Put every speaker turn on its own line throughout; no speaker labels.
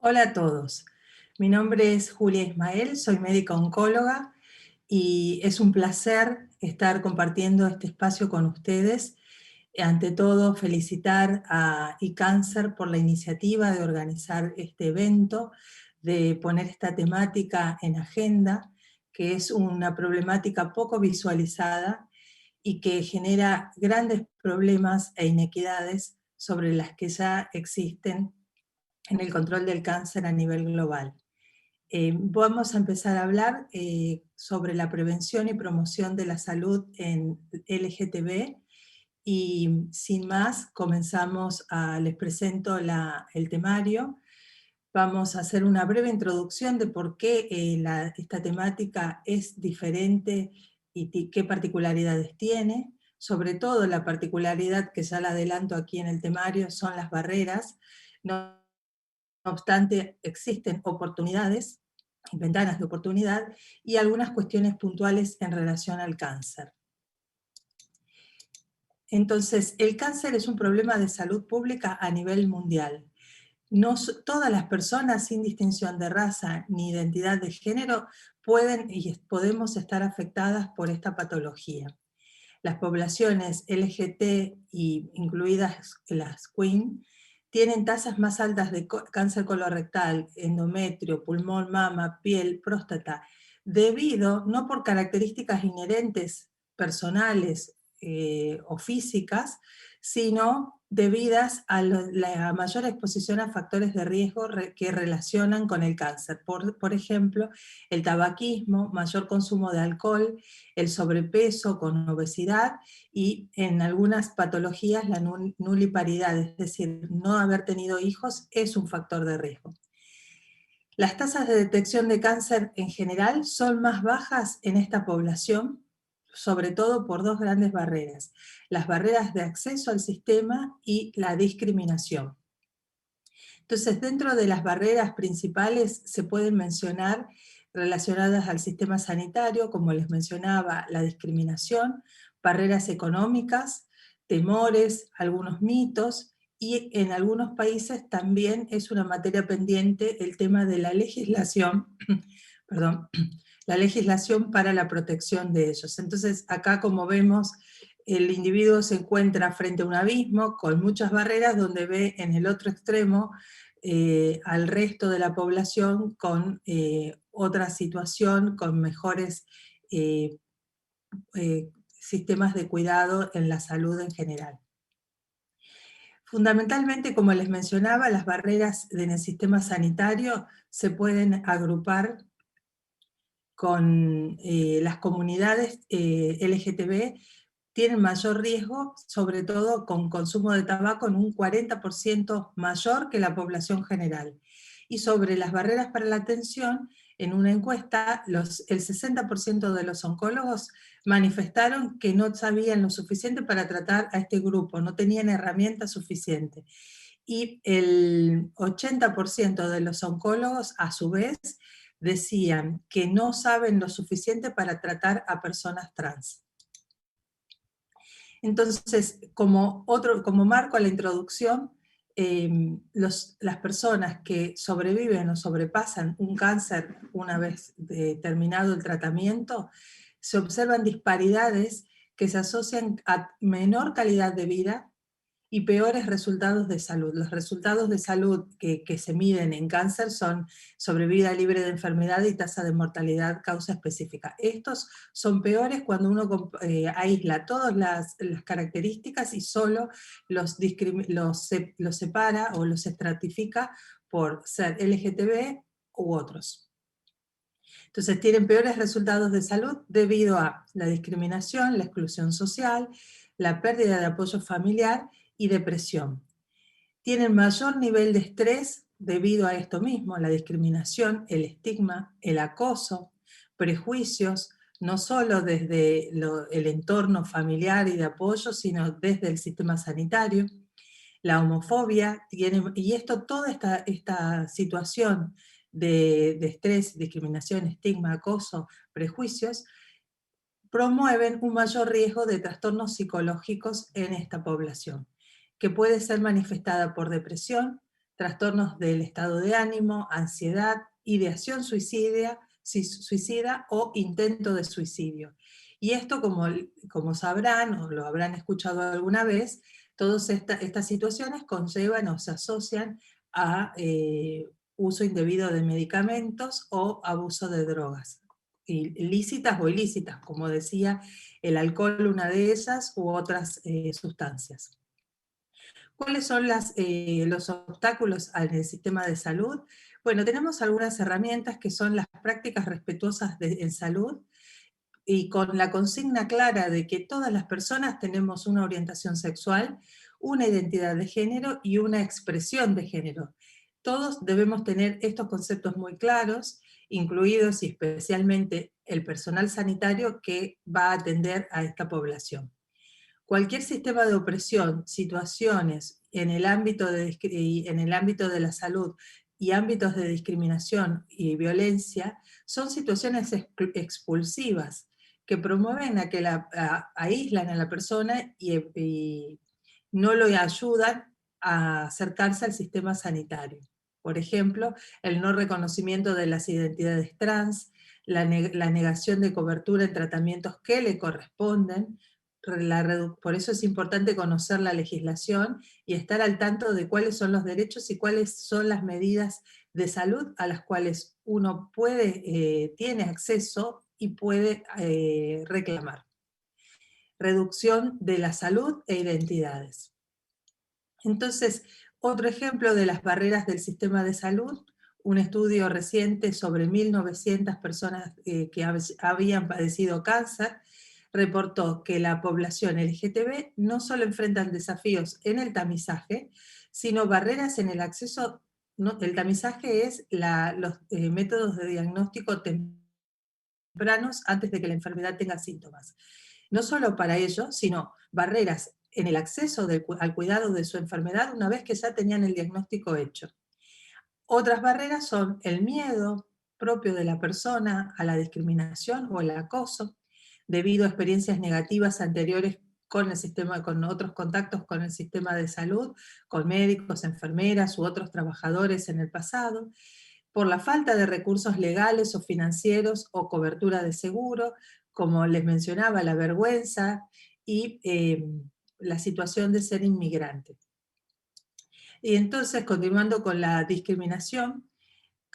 Hola a todos, mi nombre es Julia Ismael, soy médica oncóloga y es un placer estar compartiendo este espacio con ustedes. Ante todo, felicitar a iCáncer por la iniciativa de organizar este evento, de poner esta temática en agenda, que es una problemática poco visualizada y que genera grandes problemas e inequidades sobre las que ya existen en el control del cáncer a nivel global. Vamos a empezar a hablar sobre la prevención y promoción de la salud en LGTB y sin más les presento el temario. Vamos a hacer una breve introducción de por qué esta temática es diferente y qué particularidades tiene. Sobre todo la particularidad que ya la adelanto aquí en el temario son las barreras. No obstante, existen oportunidades, ventanas de oportunidad y algunas cuestiones puntuales en relación al cáncer. Entonces, el cáncer es un problema de salud pública a nivel mundial. No todas las personas, sin distinción de raza ni identidad de género, pueden y podemos estar afectadas por esta patología. Las poblaciones LGT, incluidas las QUEEN, tienen tasas más altas de cáncer colorectal, endometrio, pulmón, mama, piel, próstata, debido, no por características inherentes, personales o físicas, sino debidas a la mayor exposición a factores de riesgo que relacionan con el cáncer. Por ejemplo, el tabaquismo, mayor consumo de alcohol, el sobrepeso con obesidad y en algunas patologías la nuliparidad, es decir, no haber tenido hijos es un factor de riesgo. Las tasas de detección de cáncer en general son más bajas en esta población, sobre todo por dos grandes barreras: las barreras de acceso al sistema y la discriminación. Entonces, dentro de las barreras principales se pueden mencionar relacionadas al sistema sanitario, como les mencionaba, la discriminación, barreras económicas, temores, algunos mitos, y en algunos países también es una materia pendiente el tema de la legislación, perdón, la legislación para la protección de ellos. Entonces, acá, como vemos, el individuo se encuentra frente a un abismo con muchas barreras, donde ve en el otro extremo al resto de la población con otra situación, con mejores sistemas de cuidado en la salud en general. Fundamentalmente, como les mencionaba, las barreras en el sistema sanitario se pueden agrupar con las comunidades LGTB. Tienen mayor riesgo, sobre todo con consumo de tabaco en un 40% mayor que la población general. Y sobre las barreras para la atención, en una encuesta, el 60% de los oncólogos manifestaron que no sabían lo suficiente para tratar a este grupo, no tenían herramientas suficientes. Y el 80% de los oncólogos, a su vez, decían que no saben lo suficiente para tratar a personas trans. Entonces, como marco a la introducción, las personas que sobreviven o sobrepasan un cáncer una vez terminado el tratamiento, se observan disparidades que se asocian a menor calidad de vida y peores resultados de salud. Los resultados de salud que se miden en cáncer son sobrevida libre de enfermedad y tasa de mortalidad causa específica. Estos son peores cuando uno aísla todas las características y solo los separa o los estratifica por ser LGTB u otros. Entonces tienen peores resultados de salud debido a la discriminación, la exclusión social, la pérdida de apoyo familiar y depresión. Tienen mayor nivel de estrés debido a esto mismo, la discriminación, el estigma, el acoso, prejuicios, no solo desde el entorno familiar y de apoyo, sino desde el sistema sanitario, la homofobia, y toda esta situación de estrés, discriminación, estigma, acoso, prejuicios, promueven un mayor riesgo de trastornos psicológicos en esta población, que puede ser manifestada por depresión, trastornos del estado de ánimo, ansiedad, ideación suicida o intento de suicidio. Y esto, como sabrán o lo habrán escuchado alguna vez, todas estas situaciones conllevan o se asocian a uso indebido de medicamentos o abuso de drogas, lícitas o ilícitas, como decía, el alcohol una de esas u otras sustancias. ¿Cuáles son los obstáculos en el sistema de salud? Bueno, tenemos algunas herramientas que son las prácticas respetuosas en salud, y con la consigna clara de que todas las personas tenemos una orientación sexual, una identidad de género y una expresión de género. Todos debemos tener estos conceptos muy claros, incluidos y especialmente el personal sanitario que va a atender a esta población. Cualquier sistema de opresión, situaciones en el ámbito de la salud y ámbitos de discriminación y violencia son situaciones expulsivas que promueven a que aíslan a la persona y no lo ayudan a acercarse al sistema sanitario. Por ejemplo, el no reconocimiento de las identidades trans, la negación de cobertura en tratamientos que le corresponden. Por eso es importante conocer la legislación y estar al tanto de cuáles son los derechos y cuáles son las medidas de salud a las cuales uno tiene acceso y puede reclamar. Reducción de la salud e identidades. Entonces, otro ejemplo de las barreras del sistema de salud, un estudio reciente sobre 1.900 personas que habían padecido cáncer, reportó que la población LGTB no solo enfrenta desafíos en el tamizaje, sino barreras en el acceso. El tamizaje es los métodos de diagnóstico tempranos antes de que la enfermedad tenga síntomas. No solo para ello, sino barreras en el acceso al cuidado de su enfermedad una vez que ya tenían el diagnóstico hecho. Otras barreras son el miedo propio de la persona a la discriminación o el acoso, debido a experiencias negativas anteriores con otros contactos con el sistema de salud, con médicos, enfermeras u otros trabajadores en el pasado, por la falta de recursos legales o financieros o cobertura de seguro, como les mencionaba, la vergüenza y la situación de ser inmigrante. Y entonces, continuando con la discriminación,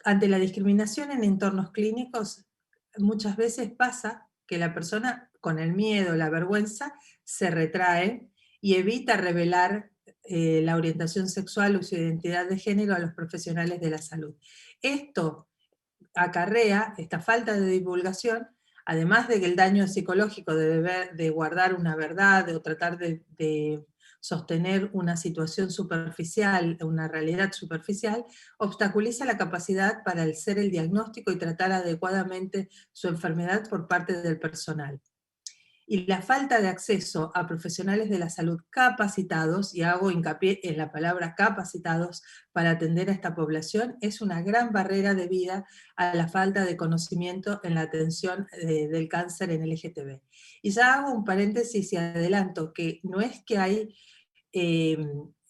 ante la discriminación en entornos clínicos, muchas veces pasa que la persona con el miedo, la vergüenza, se retrae y evita revelar la orientación sexual o su identidad de género a los profesionales de la salud. Esto acarrea, esta falta de divulgación, además de que el daño psicológico de guardar una verdad o tratar de sostener una situación superficial, una realidad superficial, obstaculiza la capacidad para hacer el diagnóstico y tratar adecuadamente su enfermedad por parte del personal. Y la falta de acceso a profesionales de la salud capacitados, y hago hincapié en la palabra capacitados, para atender a esta población, es una gran barrera debida a la falta de conocimiento en la atención del cáncer en LGTB. Y ya hago un paréntesis y adelanto que no es que hay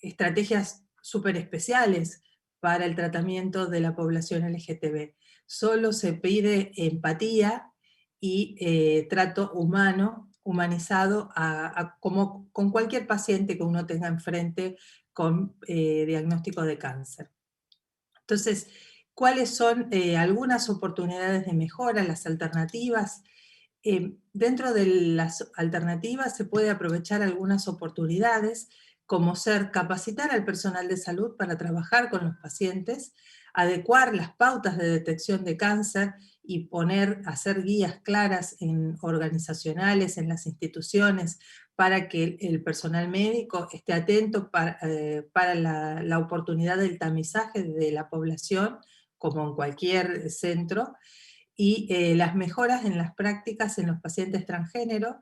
estrategias súper especiales para el tratamiento de la población LGTB. Solo se pide empatía y trato humano, humanizado, como con cualquier paciente que uno tenga enfrente con diagnóstico de cáncer. Entonces, ¿cuáles son algunas oportunidades de mejora, las alternativas? Dentro de las alternativas se puede aprovechar algunas oportunidades, como capacitar al personal de salud para trabajar con los pacientes, adecuar las pautas de detección de cáncer y hacer guías claras organizacionales en las instituciones para que el personal médico esté atento para la oportunidad del tamizaje de la población, como en cualquier centro, y las mejoras en las prácticas en los pacientes transgénero,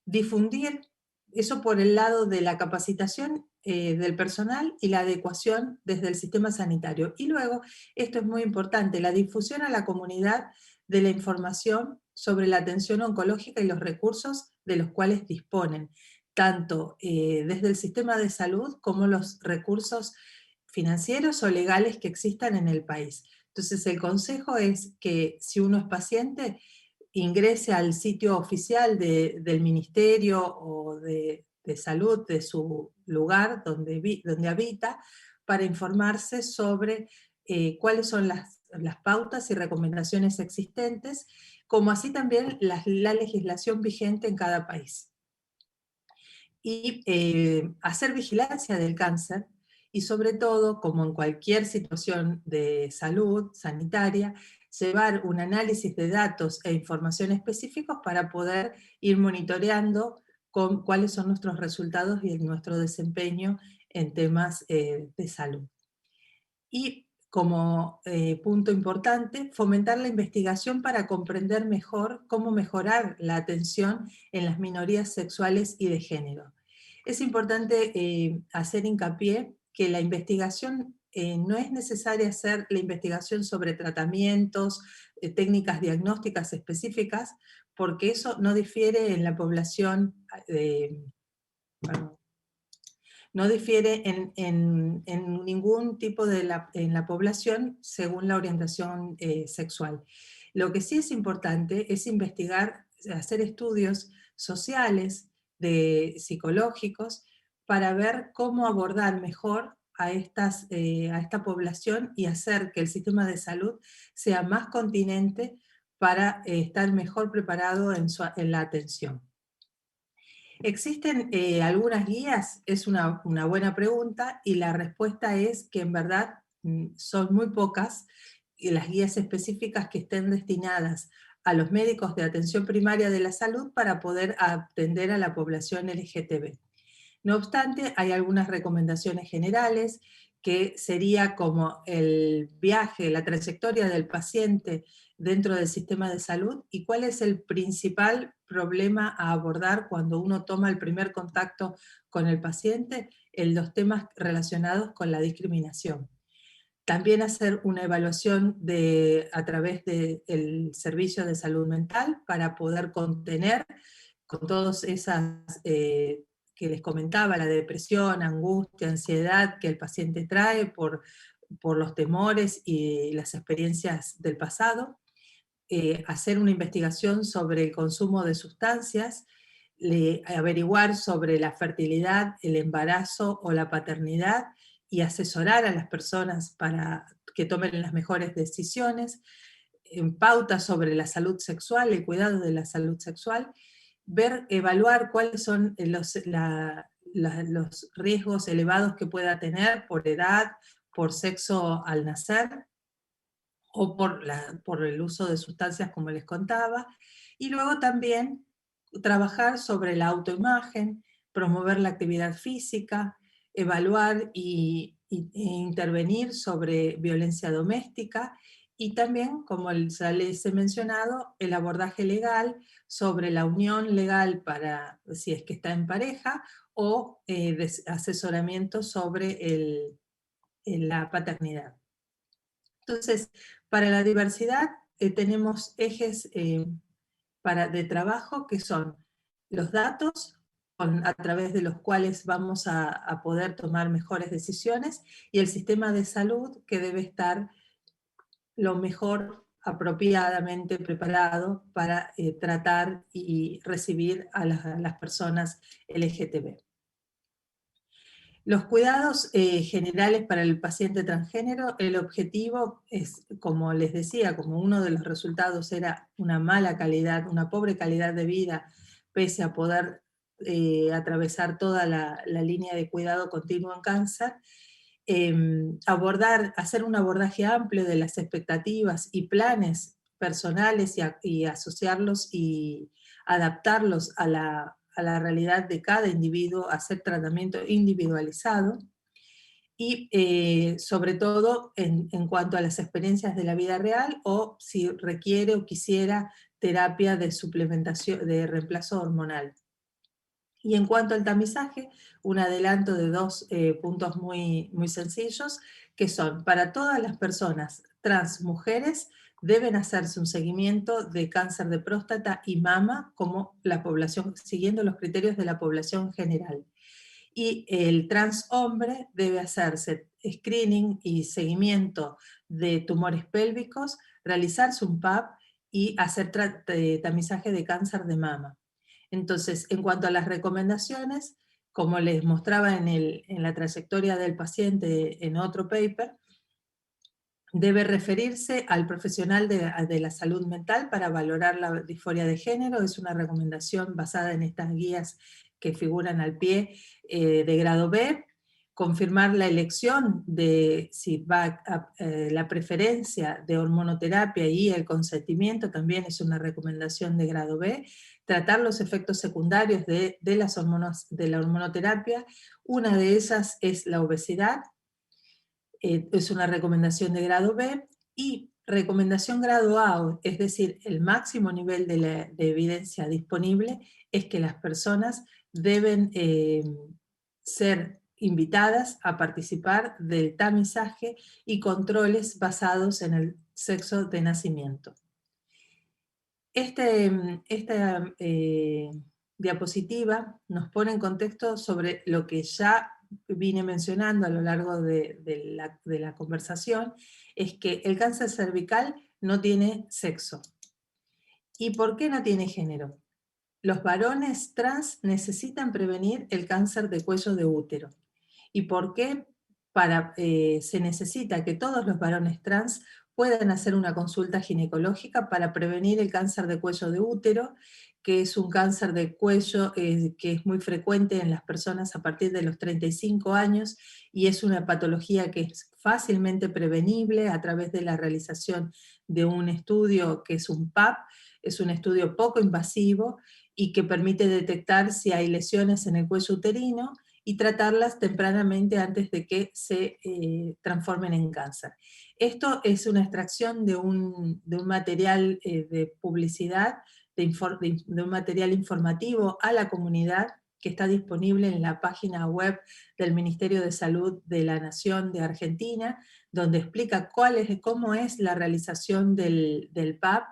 difundir eso por el lado de la capacitación del personal y la adecuación desde el sistema sanitario. Y luego, esto es muy importante, la difusión a la comunidad de la información sobre la atención oncológica y los recursos de los cuales disponen, tanto desde el sistema de salud como los recursos financieros o legales que existan en el país. Entonces el consejo es que si uno es paciente, ingrese al sitio oficial del ministerio o de salud de su lugar donde habita, para informarse sobre cuáles son las pautas y recomendaciones existentes, como así también la legislación vigente en cada país. Y hacer vigilancia del cáncer, y sobre todo, como en cualquier situación de salud sanitaria, llevar un análisis de datos e información específicos para poder ir monitoreando cuáles son nuestros resultados y nuestro desempeño en temas de salud. Y como punto importante, fomentar la investigación para comprender mejor cómo mejorar la atención en las minorías sexuales y de género. Es importante hacer hincapié que la investigación no es necesaria hacer la investigación sobre tratamientos, técnicas diagnósticas específicas, porque eso no difiere en la población, perdón, no difiere en ningún tipo en la población según la orientación sexual. Lo que sí es importante es investigar, hacer estudios sociales, psicológicos, para ver cómo abordar mejor a esta población y hacer que el sistema de salud sea más continente para estar mejor preparado en la atención. ¿Existen algunas guías? Es una buena pregunta, y la respuesta es que en verdad son muy pocas las guías específicas que estén destinadas a los médicos de atención primaria de la salud para poder atender a la población LGTB. No obstante, hay algunas recomendaciones generales que sería como el viaje, la trayectoria del paciente dentro del sistema de salud y cuál es el principal problema a abordar cuando uno toma el primer contacto con el paciente, en los temas relacionados con la discriminación. También hacer una evaluación a través del servicio de salud mental para poder contener con todas esas que les comentaba, la depresión, angustia, ansiedad que el paciente trae por los temores y las experiencias del pasado. Hacer una investigación sobre el consumo de sustancias, averiguar sobre la fertilidad, el embarazo o la paternidad, y asesorar a las personas para que tomen las mejores decisiones, en pautas sobre la salud sexual, el cuidado de la salud sexual, evaluar cuáles son los riesgos elevados que pueda tener por edad, por sexo al nacer, o por el uso de sustancias como les contaba, y luego también trabajar sobre la autoimagen, promover la actividad física, evaluar e intervenir sobre violencia doméstica, y también, como ya les he mencionado, el abordaje legal sobre la unión legal para si es que está en pareja, o asesoramiento sobre la paternidad. Entonces, para la diversidad tenemos ejes de trabajo que son los datos, a través de los cuales vamos a poder tomar mejores decisiones, y el sistema de salud, que debe estar lo mejor apropiadamente preparado para tratar y recibir a las personas LGTB. Los cuidados generales para el paciente transgénero, el objetivo es, como les decía, como uno de los resultados era una mala calidad, una pobre calidad de vida, pese a poder atravesar toda la línea de cuidado continuo en cáncer, hacer un abordaje amplio de las expectativas y planes personales, y asociarlos y adaptarlos a la realidad de cada individuo, hacer tratamiento individualizado, y sobre todo en cuanto a las experiencias de la vida real, o si requiere o quisiera terapia de suplementación, de reemplazo hormonal. Y en cuanto al tamizaje, un adelanto de dos puntos muy sencillos, que son: para todas las personas trans mujeres, deben hacerse un seguimiento de cáncer de próstata y mama, como la población, siguiendo los criterios de la población general. Y el trans hombre debe hacerse screening y seguimiento de tumores pélvicos, realizarse un PAP y hacer tamizaje de cáncer de mama. Entonces, en cuanto a las recomendaciones, como les mostraba en la trayectoria del paciente en otro paper, debe referirse al profesional de la salud mental para valorar la disforia de género. Es una recomendación basada en estas guías que figuran al pie de grado B. Confirmar la elección de si va la preferencia de hormonoterapia y el consentimiento también es una recomendación de grado B. Tratar los efectos secundarios de las hormonas, de la hormonoterapia. Una de esas es la obesidad. Es una recomendación de grado B, y recomendación grado A, es decir, el máximo nivel de evidencia disponible, es que las personas deben ser invitadas a participar del tamizaje y controles basados en el sexo de nacimiento. Esta diapositiva nos pone en contexto sobre lo que ya vine mencionando a lo largo de la conversación, es que el cáncer cervical no tiene sexo. ¿Y por qué no tiene género? Los varones trans necesitan prevenir el cáncer de cuello de útero. ¿Y por qué? Se necesita que todos los varones trans puedan hacer una consulta ginecológica para prevenir el cáncer de cuello de útero, que es un cáncer de cuello que es muy frecuente en las personas a partir de los 35 años, y es una patología que es fácilmente prevenible a través de la realización de un estudio que es un PAP, es un estudio poco invasivo y que permite detectar si hay lesiones en el cuello uterino y tratarlas tempranamente antes de que se transformen en cáncer. Esto es una extracción de un material de publicidad, de un material informativo a la comunidad que está disponible en la página web del Ministerio de Salud de la Nación de Argentina, donde explica cómo es la realización del PAP,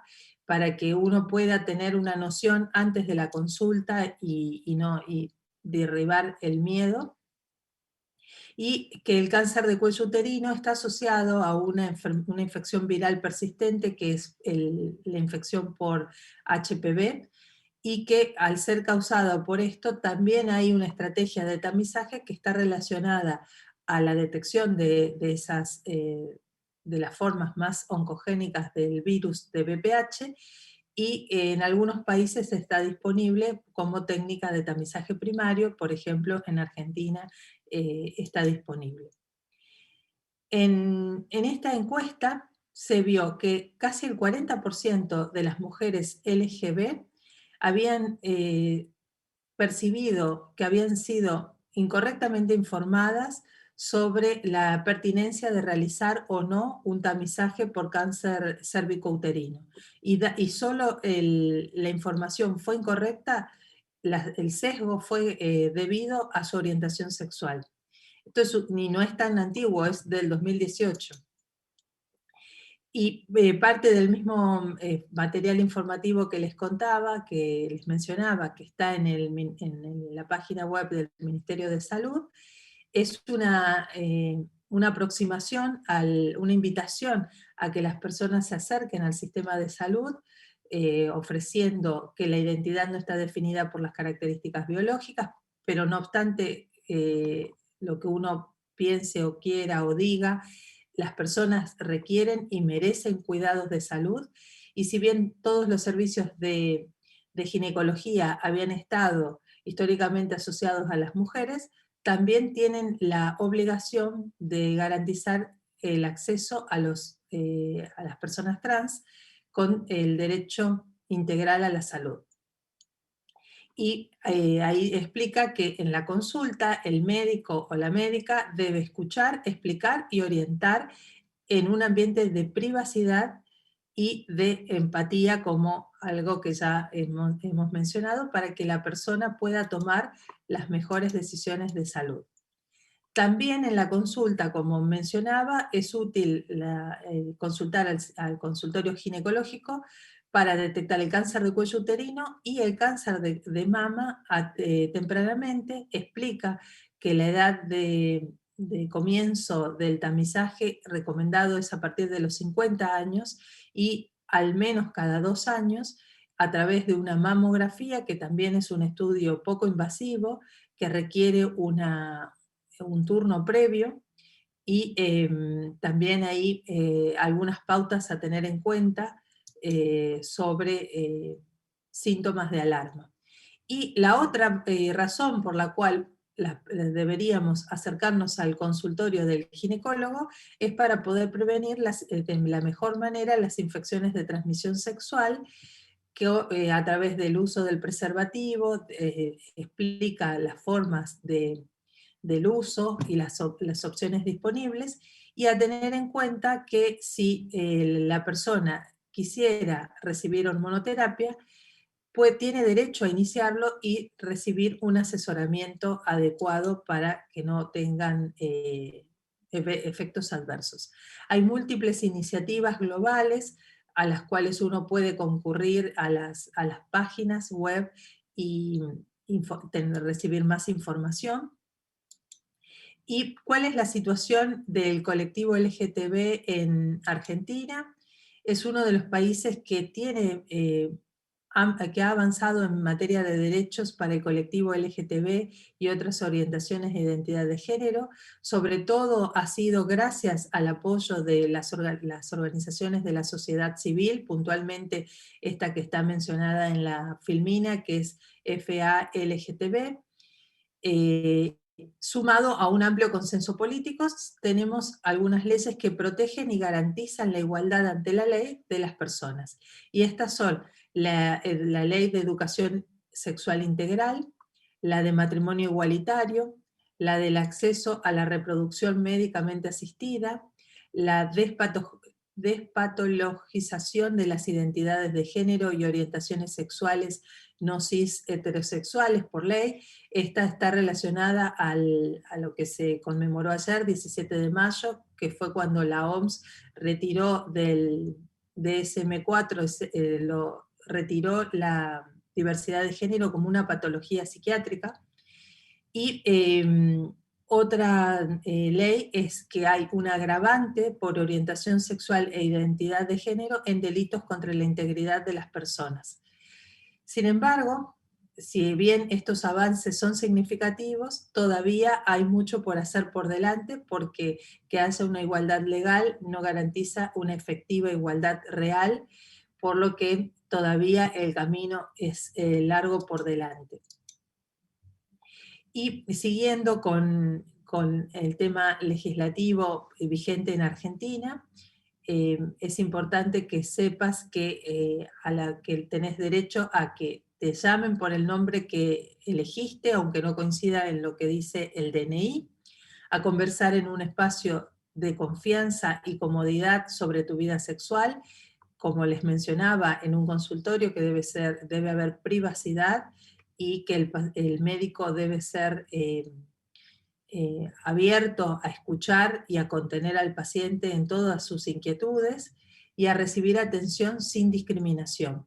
para que uno pueda tener una noción antes de la consulta y derribar el miedo, y que el cáncer de cuello uterino está asociado a una infección viral persistente, que es la infección por HPV, y que al ser causado por esto también hay una estrategia de tamizaje que está relacionada a la detección de las formas más oncogénicas del virus de VPH, y en algunos países está disponible como técnica de tamizaje primario, por ejemplo en Argentina está disponible. En esta encuesta se vio que casi el 40% de las mujeres LGB habían percibido que habían sido incorrectamente informadas sobre la pertinencia de realizar o no un tamizaje por cáncer cérvico-uterino. Y solo la información fue incorrecta, el sesgo fue debido a su orientación sexual. Esto ni no es tan antiguo, es del 2018. Y parte del mismo material informativo que les contaba, que les mencionaba, que está en la página web del Ministerio de Salud, es una aproximación, una invitación a que las personas se acerquen al sistema de salud, ofreciendo que la identidad no está definida por las características biológicas, pero no obstante lo que uno piense o quiera o diga, las personas requieren y merecen cuidados de salud, y si bien todos los servicios de ginecología habían estado históricamente asociados a las mujeres, también tienen la obligación de garantizar el acceso a las personas trans con el derecho integral a la salud. Y ahí explica que en la consulta el médico o la médica debe escuchar, explicar y orientar en un ambiente de privacidad y de empatía, como algo que ya hemos mencionado, para que la persona pueda tomar las mejores decisiones de salud. También en la consulta, como mencionaba, es útil consultar al consultorio ginecológico para detectar el cáncer de cuello uterino y el cáncer de mama tempranamente. Explica que la edad de comienzo del tamizaje recomendado es a partir de los 50 años y al menos cada 2 años a través de una mamografía, que también es un estudio poco invasivo, que requiere un turno previo, y también hay algunas pautas a tener en cuenta sobre síntomas de alarma. Y la otra razón por la cual deberíamos acercarnos al consultorio del ginecólogo es para poder prevenir de la mejor manera las infecciones de transmisión sexual, que a través del uso del preservativo explica las formas del uso y las opciones disponibles, y a tener en cuenta que si la persona quisiera recibir hormonoterapia, pues tiene derecho a iniciarlo y recibir un asesoramiento adecuado para que no tengan efectos adversos. Hay múltiples iniciativas globales a las cuales uno puede concurrir a las páginas web y recibir más información. ¿Y cuál es la situación del colectivo LGTB en Argentina? Es uno de los países que que ha avanzado en materia de derechos para el colectivo LGTB y otras orientaciones de identidad de género. Sobre todo ha sido gracias al apoyo de las organizaciones de la sociedad civil, puntualmente esta que está mencionada en la filmina, que es FALGTB. Sumado a un amplio consenso político, tenemos algunas leyes que protegen y garantizan la igualdad ante la ley de las personas. Y estas son la Ley de Educación Sexual Integral, la de Matrimonio Igualitario, la del acceso a la reproducción médicamente asistida, la despatologización de las identidades de género y orientaciones sexuales no cis heterosexuales por ley. Esta está relacionada a lo que se conmemoró ayer, 17 de mayo, que fue cuando la OMS retiró del DSM-4, lo retiró la diversidad de género como una patología psiquiátrica. Y otra ley es que hay un agravante por orientación sexual e identidad de género en delitos contra la integridad de las personas. Sin embargo, si bien estos avances son significativos, todavía hay mucho por hacer por delante, porque que haya una igualdad legal no garantiza una efectiva igualdad real, por lo que todavía el camino es largo por delante. Y siguiendo con el tema legislativo vigente en Argentina, es importante que sepas que que tenés derecho a que te llamen por el nombre que elegiste, aunque no coincida en lo que dice el DNI, a conversar en un espacio de confianza y comodidad sobre tu vida sexual, como les mencionaba, en un consultorio que debe haber privacidad, y que el médico debe ser abierto a escuchar y a contener al paciente en todas sus inquietudes y a recibir atención sin discriminación.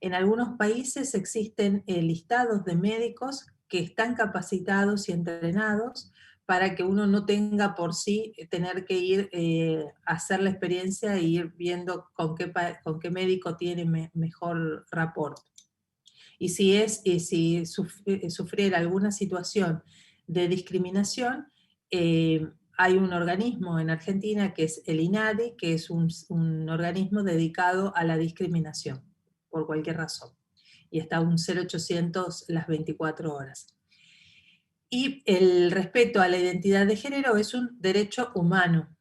En algunos países existen listados de médicos que están capacitados y entrenados para que uno no tenga por sí tener que ir a hacer la experiencia e ir viendo con qué médico tiene mejor rapport. Y si sufriera alguna situación de discriminación, hay un organismo en Argentina que es el INADI, que es un organismo dedicado a la discriminación, por cualquier razón. Y está un 0800 las 24 horas. Y el respeto a la identidad de género es un derecho humano.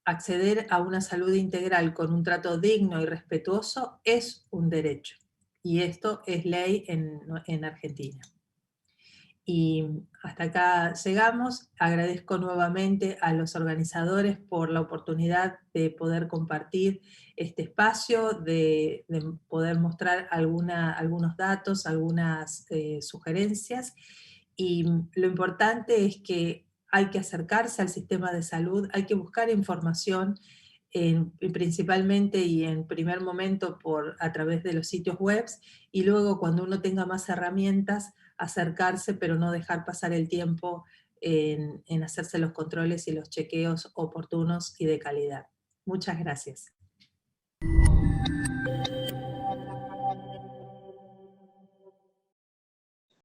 Acceder a una salud integral con un trato digno y respetuoso es un derecho. Y esto es ley en Argentina. Y hasta acá llegamos. Agradezco nuevamente a los organizadores por la oportunidad de poder compartir este espacio, de poder mostrar algunos datos, algunas sugerencias. Y lo importante es que hay que acercarse al sistema de salud, hay que buscar información, principalmente y en primer momento a través de los sitios web, y luego cuando uno tenga más herramientas, acercarse, pero no dejar pasar el tiempo en hacerse los controles y los chequeos oportunos y de calidad. Muchas gracias.